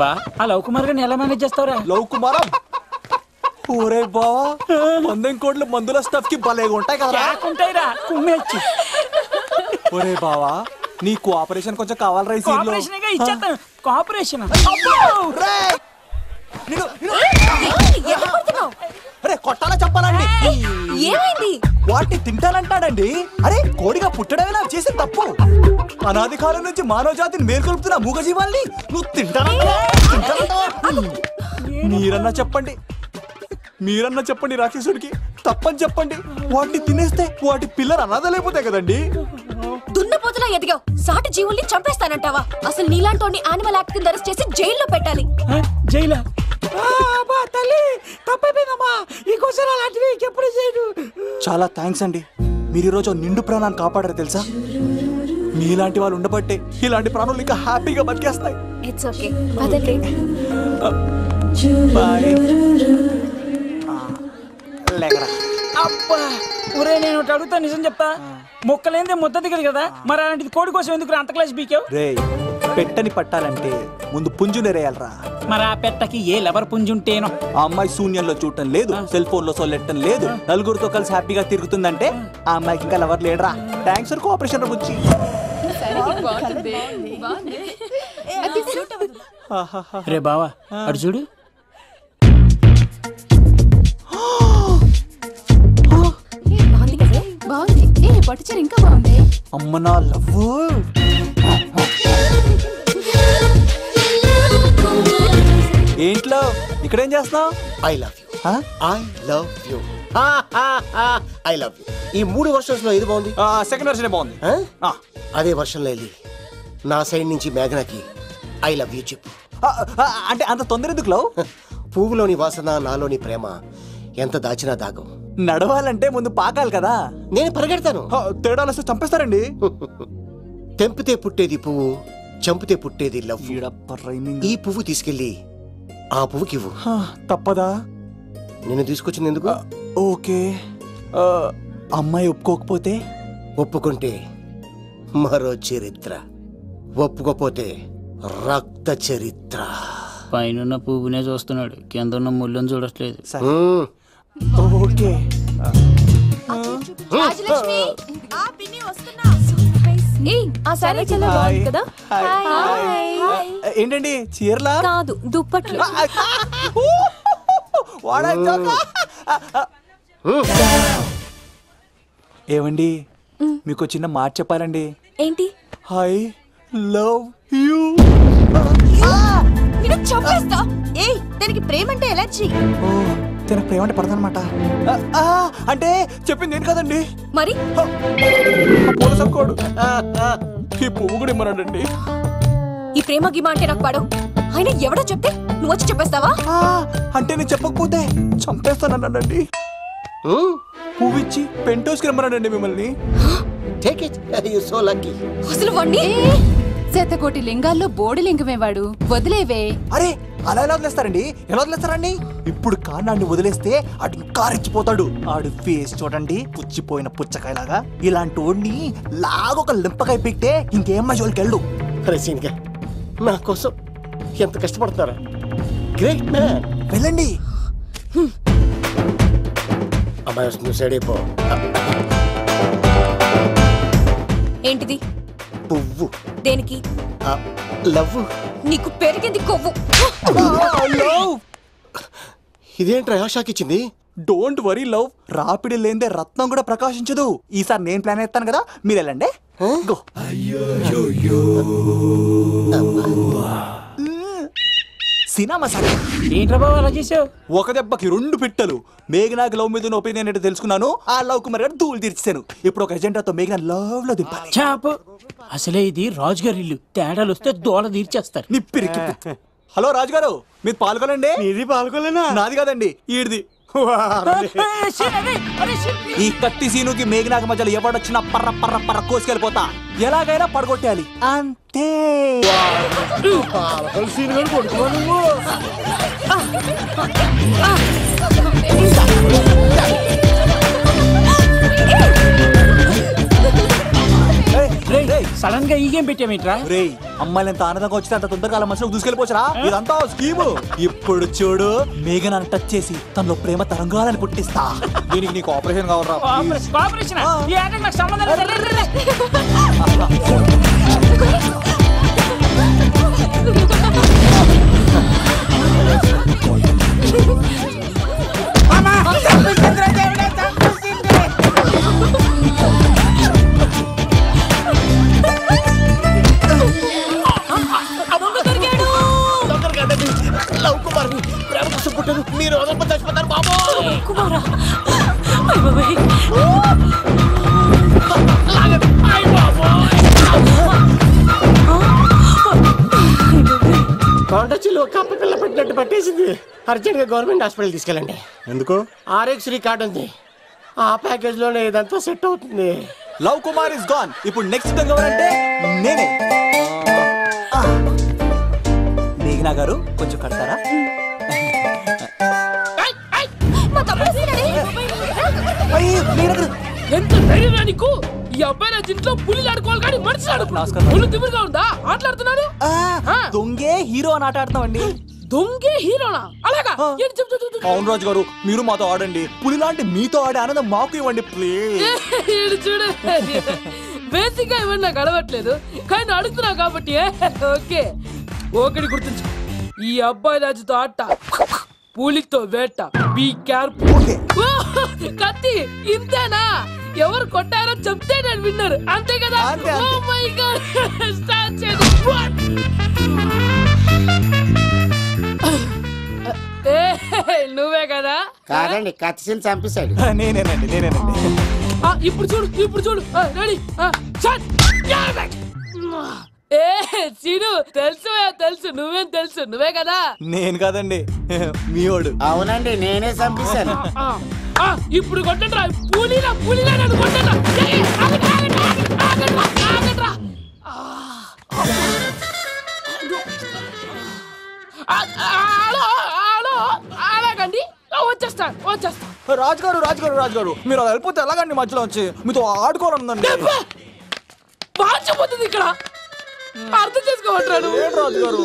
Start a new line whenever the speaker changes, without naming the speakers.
బా ఆ లవ్ కుమార్ గారిని ఎలా మేనేజ్ చేస్తావురా?
లవ్ కుమారం ఊరే బావా 100 కోట్ల మందుల స్టఫ్ కి భలేగా ఉంటాయి కదా.
ఉంటాయిరా కుమ్మేచ్చి.
ఒరే బావా నీ కోఆపరేషన్ కొంచెం కావాలరా ఈ సీన్ లో.
ఇచ్చేస్తాను కోఆపరేషన్.
అరే కొట్టాలా చెప్పాలండి?
ఏమైంది?
వాటిని తింటానంటాడండి. అరే కోడిగా పుట్టడమే నాకు చేసిన తప్పు. అనాది కాలం నుంచి మానవ జాతిని మేల్కొల్పుతున్న మూగజీవాల్ని నువ్వు తింటానంటా. మీరన్నా చెప్పండి రాక్షసుడికి తప్పని చెప్పండి. వాటిని తినేస్తే వాటి పిల్లలు అనాథలైపోతాయి కదండి.
దున్నపోతులా ఎదిగావు, సాటి జీవుల్ని చంపేస్తానంటావా? అసలు నీలాంటి యానిమల్ యాక్ట్ కింద అరెస్ట్ చేసి జైల్లో పెట్టాలి.
జైలా? తల్లి తప్పైపోయిందమ్మా, ఇంకోసారి అలాంటివి ఎప్పుడు చేయడు.
చాలా థ్యాంక్స్ అండి, మీరు ఈరోజు నిండు ప్రాణాన్ని కాపాడారు తెలుసా. మీలాంటి వాళ్ళు ఉండబట్టే ఇలాంటి ప్రాణులు ఇంకా హ్యాపీగా బతికేస్తాయి.
ఇట్స్ ఓకే పదండి.
బాయ్.
అబ్బా ఒరే నేను ఒకటి అడుగుతా, నిజం చెప్తా. మొక్కలేందే ముద్ద దిగదు కదా, మరి అలాంటిది కోడి కోసం ఎందుకు అంత క్లాస్ బీకావు?
రే పెట్టని పట్టాలంటే ముందు పుంజు నెరేయాలరా.
మరి ఆ పెట్టకి ఏ లవర్ పుంజుంటేనో.
ఆ అమ్మాయి శూన్యంలో చూడటం లేదు, సెల్ ఫోన్ లో సొల్లెట్టం లేదు, నలుగురితో కలిసి హ్యాపీగా తిరుగుతుందంటే ఆ అమ్మాయికి ఇంకా లవర్ లేడరా. థ్యాంక్స్ ఫర్ కోఆపరేషన్ బుజ్జి.
రే బావా అడు చూడు.
బాగుంది. పట్టుచీర ఇంకా బాగుంది.
అమ్మ నా లవ్. ఏంట్లో ఇక్కడేం చేస్తున్నావు?
I love you. I love you. I love you. ఈ 3 వర్షన్స్ లో ఏది బాగుంది?
సెకండ్ వర్షన్ బాగుంది.
అదే వర్షంలో వెళ్ళి నా సైడ్ నుంచి మేఘనాకి ఐ లవ్ యూ చెప్పు.
అంటే అంత తొందర ఎందుకు లవ్?
పువ్వులోని వాసన నాలోని ప్రేమ ఎంత దాచినా దాగం.
నడవాలంటే ముందు పాకాలి కదా.
నేను పరిగెడతాను.
తేడాలు వస్తే చంపేస్తారండి.
తెంపితే పుట్టేది పువ్వు, చంపితే పుట్టేది లవ్. ఈ పువ్వు తీసుకెళ్ళి ఆ పువ్వుకి ఇవ్వు.
తప్పదా?
నిన్ను తీసుకొచ్చింది ఎందుకు?
ఓకే. అమ్మాయి ఒప్పుకోకపోతే?
ఒప్పుకుంటే మరో చరిత్ర, ఒప్పుకోపోతే రక్త చరిత్ర.
పైన పువ్వునే చూస్తున్నాడు, కింద ఉన్న ముళ్ళని చూడట్లేదు.
ఓకే. ఏంటండి చీరలా?
కాదు దుప్పట్లు.
ఏమండి మీకు చిన్న మాట చెప్పాలండి.
ఏంటి?
I love you.
చంపేస్తా. ఏయ్ దానికి ప్రేమ అంటే ఎలర్జీ.
తనకు ప్రేమ అంటే పడదనమాట. అంటే చెప్పింది ఏంటి కదండి.
మరి
కోడు ఈ పువ్వు కూడా ఇమ్మన్నాడండి.
ఈ ప్రేమ గిమ అంటే నాకు పడవు. అయినా ఎవడో చెప్తే నువ్వు వచ్చి చెప్పేస్తావా?
అంటే నేను చెప్పకపోతే చంపేస్తానన్నాడండి. పువ్వు ఇచ్చి పెంటోస్కి రమ్మన్నాడండి మిమ్మల్ని.
అసలు వాణ్ణి
శతకోటి లింగాల్లో బోడి లింగమే వాడు. వదిలేవే.
అరే అలా ఎలా వదిలేస్తారండి? ఎలా వదిలేస్తారండి? ఇప్పుడు కాన్నాడిని వదిలేస్తే ఆడు ఇంకా రెచ్చిపోతాడు. ఆడు ఫేస్ చూడండి, పుచ్చిపోయిన పుచ్చకాయలాగా. ఇలాంటి వాడిని లాగొక లింపకాయ పెట్టే ఇంకేం మజోలికి వెళ్ళు.
నా కోసం ఎంత కష్టపడతారా? Great man.
వెళ్ళండి.
అమ్మాయి నువ్వు సైడ్ అయిపో.
ఏంటిది?
పువ్వు.
దేనికి?
లవ్.
నీకు పెరిగింది కొవ్వు.
ఇదేంట్రా షాక్ ఇచ్చింది?
డోంట్ వరీ లవ్, రాపిడి లేదే రత్నం కూడా ప్రకాశించదు. ఈసారి నేను ప్లాన్ ఎత్తాను కదా, మీరు వెళ్ళండి. సినిమా సరే.
ఏంట్రా బాబు అలా చేసావు?
ఒక దెబ్బకి 2 పిట్టలు. మేఘనాకి లవ్ మీద ఒపీనియన్ ఏంటో తెలుసుకున్నాను. ఆ లవ్ కుమార్ గారు ధూళి తీర్చాను. ఇప్పుడు ఒక ఎజెండాతో మేఘనా లవ్ లో దింపాలి.
చాపు. అసలే ఇది రాజుగారి ఇల్లు, తేడాలు వస్తే దోళ తీర్చేస్తారు.
నిప్పిరికి. హలో రాజుగారు, మీరు పాల్గొనండి.
ఇది పాల్గొలేనా?
నాది కాదండి, ఈడిది. ఈ కత్తి సీనుకి మేఘనాకి మధ్యలో ఎవడొచ్చినా పర్ర పర్ర పర్ర కోసుకెళ్ళిపోతా. ఎలాగైనా పడగొట్టాలి అంతే.
సడన్ గా ఈ గేమ్ పెట్టామేంట్రా?
రేయ్ అమ్మాయిలు ఎంత ఆనందంగా వచ్చితే అంత తొందరగా అలా మనసులోకి దూసుకెళ్ళిపోవచ్చురా. ఇదంతా స్కీము. ఇప్పుడు చూడు మేఘన టచ్ చేసి తనలో ప్రేమ తరంగాలని పుట్టిస్తా. దీనికి నీకు ఆపరేషన్ కావాలరా.
కోఆపరేషన్ ఈ ఆటకు నాకు సంబంధం లేదు. రే, రే, రే. అమ్మా, చంపేసిందిరా దేవుడా, చంపేసింది.
లవ్ కుమార్ ప్రేమ కోసం పుట్టారు. మీరు వదలప చచ్చిపోతారు బాబు.
కుమారా
కొండచిలో కప్ప పిల్ల పట్టినట్టు పట్టేసింది. అర్జెంట్ గా గవర్నమెంట్ హాస్పిటల్ తీసుకెళ్ళండి.
ఎందుకు?
ఆర్ఎక్స్ కార్డు ఉంది. ఆ ప్యాకేజ్ లోనే ఇదంతా సెట్ అవుతుంది.
Love Kumar is gone. ఇప్పుడు నెక్స్ట్ దొంగ ఎవరంటే నేనే. మేఘనా గారు కొంచెం కడతారా?
మా తమ్ముడు వస్తున్నాడే.
అయ్యో, మేఘనా గారు.
ఎంత ధైర్యం నీకు? ఈ అబ్బాయి నా ఇంట్లో పులిలు ఆడుకోవాలి కానీ మనిషి
నమస్కారం.
పులి తిమ్మిరిగా ఉందా? ఆటలాడుతున్నాడు.
దొంగే హీరో అని ఆట ఆడతాం అండి.
దొంగే హీరోనా? అలాగా? ఏంటి చెప్పు, చెప్పు, చెప్పు.
అవును రాజు గారు, మీరు మాతో ఆడండి. పులి లాంటి మీతో ఆడే ఆనందం మాకు ఇవ్వండి ప్లీజ్.
ఈడు చూడు, బేసిక్ గా ఇవన్నీ నాకు అడవట్లేదు కానీ నువ్వు అడుగుతున్నావు కాబట్టి ఓకే. ఒకటి గుర్తుంచు, ఈ అబ్బాయి రాజుతో ఆట, పులితో వేట. Be careful. కత్తి ఇంతేనా? ఎవరు కొట్టారో చెప్తే నేను విన్నారు, అంతే కదా?
అంతే,
ఓ
అంతే.
మై గాడ్, స్టార్ట్ చేద్దాం. నువ్వే కదా?
కాదండి, కత్తిని చంపేశాడు.
నేనేనండి.
ఇప్పుడు చూడు, ఇప్పుడు చూడు. రెడీ, సీను తెలుసు తెలుసు, నువ్వేం తెలుసు, నువ్వే కదా?
నేను కాదండి, మీవాడు.
అవునండి, నేనే చంపేశాను.
ఇప్పుడు కొట్టండిరా, పులిలా పులిలా నన్ను కొట్టండిరా. ఆగండ్రా. అలాగండి, వచ్చేస్తా.
రాజు గారు మీరు అలా వెళ్ళిపోతే ఎలాగండి? మధ్యలో వచ్చి మీతో ఆడుకోవాలనుందండి.
మార్చిపోతుంది ఇక్కడ, అర్థం చేసుకోమంటాడు.
రాజు గారు